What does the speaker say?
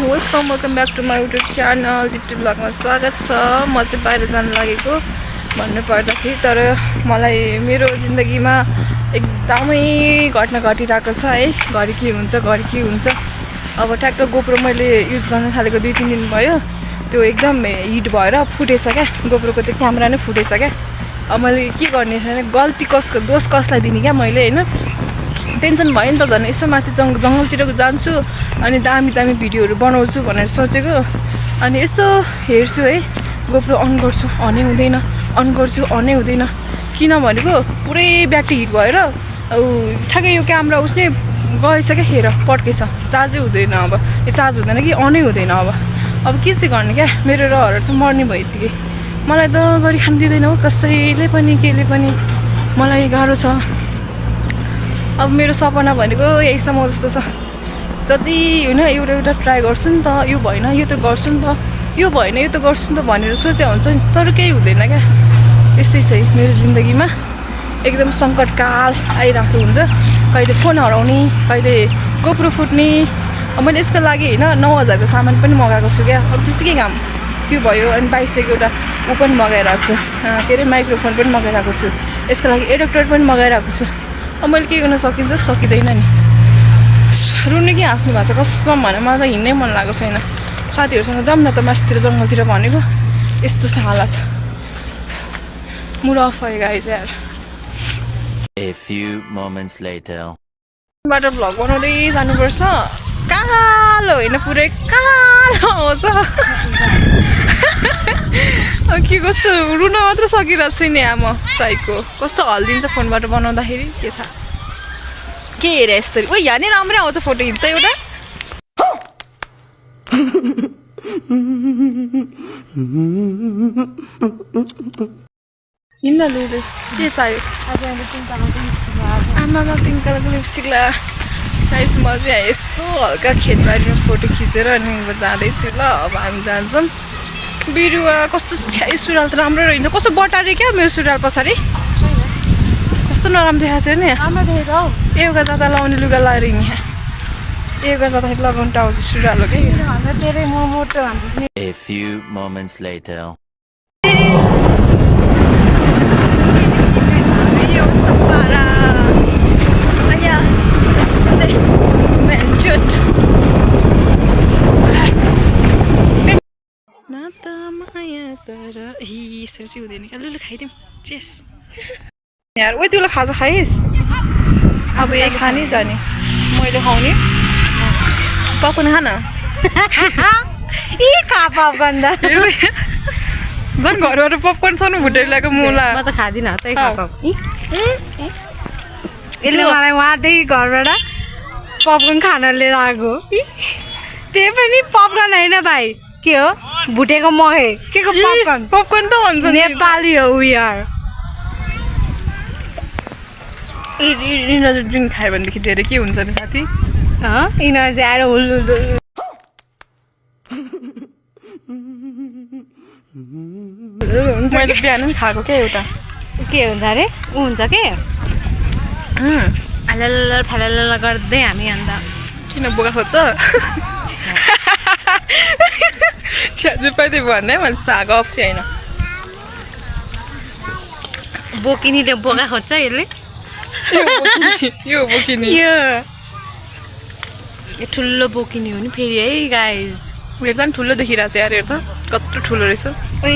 Welcome back to my YouTube channel Dipti ब्लगमा स्वागत छ। म चाहिँ बाहिर जानु लागेको भन्नु पर्दाखेरि तर मलाई मेरो जिन्दगीमा एकदमै घटना घटिरहेको छ है। घरि के हुन्छ अब ट्याक्क गोप्रो मैले युज गर्न थालेको 2-3 दिन भयो, त्यो एकदम हिट भएर फुटेछ क्या। गोप्रोको त्यो क्यामेरा नै फुटेछ क्या। अब मैले के गर्ने छैन, गल्ती दोष कसलाई दिने क्या मैले होइन। टेन्सन भयो नि त, झन् यसो माथि जङ्गलतिर जान्छु अनि दामी भिडियोहरू बनाउँछु भनेर सोचेको। अनि यस्तो हेर्छु है, गोप्रो अन गर्छु अनै हुँदैन, अन गर्छु अनै हुँदैन। किन भनेको पुरै ब्याट्री हिट भएर ठ्याक्कै यो क्यामेरा उसले गएछ क्या, खेर पड्केछ, चार्जै हुँदैन। अब यो चार्ज हुँदैन कि अनै हुँदैन। अब के चाहिँ गर्ने क्या, मेरो रहरहरू त मर्ने भयो यत्तिकै। मलाई त गरी खान दिँदैन हो कसैले पनि, केले पनि। मलाई गाह्रो छ। अब मेरो सपना भनेको यहीसम्म जस्तो छ। जति होइन एउटा ट्राई गर्छु नि त, यो भएन यो त गर्छु नि त, यो भएन यो त गर्छु नि त भनेर सोचे हुन्छ नि, तर केही हुँदैन क्या। त्यस्तै छ मेरो जिन्दगीमा, एकदम सङ्कटकाल आइरहेको हुन्छ। कहिले फोन हराउने, कहिले गोप्रो फुट्ने। अब मैले यसको लागि होइन 9,000को सामान पनि मगाएको छु क्या। अब त्यो चाहिँ के काम, त्यो भयो। अनि 2200को एउटा ऊ पनि मगाइरहेको छु, के अरे माइक्रोफोन पनि मगाइरहेको छु। यसको लागि एडप्टर पनि मगाइरहेको छु। अब मैले के गर्न सकिन्छ, सकिँदैन नि। रुनु कि हाँस्नु भएको छ कसम भने, मलाई त हिँड्नै मन लागेको छैन। साथीहरूसँग जाऊँ न त मास्तिर जङ्गलतिर भनेको, यस्तो छ हालत। मुड अफ भयो गाइज यार। A few moments later. बाट भ्लग बनाउँदै जानुपर्छ। कालो होइन पुरै कालो आउँछ। के कस्तो रुन मात्र सकिरहेको छु नि म। साइको कस्तो हल्दिन्छ फोनबाट बनाउँदाखेरि, के थाहा के हेरे यस्तरी। ओ यहाँ नै राम्रै आउँछ फोटो, हिँड्छ एउटा। हिँड्न लु के चाहियो आमामा, पिङ्क कलरको लिपस्टिक ला। गाइस म चाहिँ यसो हल्का खेतबारीमा फोटो खिचेर अनि जाँदैछु ल। अब हामी जान्छौँ। बिरुवा कस्तो छ्याइ, सुरुवाल त राम्रो रहन्छ। कस्तो बटारे क्या मेरो सुरुवाल पछाडि, कस्तो नराम्रो देखाएको छ नि। राम्रो देखेको हौ। एउटा जाँदा लाउने लुगा लगाएर हिँड्ने, एउटा जाँदाखेरि लगाउनु आउँछ सुरुवाल हो कि। धेरै म मोटो भन्छ। A few moments later. यसरी चाहिँ हुँदैन क्या। लु खाइदिउँ, चेस यार। ओ तिमीलाई खाजा खाइस्, अब यही खाने जाने, मैले खुवाउने। पपकर्न खान खा पपकर्न त झन् घरबाट पपकर्न छ नि भुटेर ल्याएको मुला। म त खाँदिनँ त्यही खाएको। यसले मलाई उहाँदेखि घरबाट पपकर्न खान लिएर आएको। त्यही पनि पपकर्न होइन भाइ, के हो भुटेको मकै के को पपकर्न। पपकर्न त भन्छ नेपाली हो वी आर। यिनीहरू ड्रिङ्क खायो भनेदेखि धेरै के हुन्छ नि साथी। यिनीहरू चाहिँ आएर हुल्लु मैले बिहान पनि खाएको क्या एउटा। के हुन्छ अरे ऊ हुन्छ के हालल फालल गर्दै हामी। अन्त किन बोका खोज्छ छ्याजु पाइदियो भन्दै मैले साग अप्सी होइन। बोकिनीले बोका खोज्छ यसले। यो बोकिनी, यो ठुलो बोकिनी हो नि फेरि है गाइज। एकदम ठुलो देखिरहेको छ यार, हेर त कत्रो ठुलो रहेछ। ए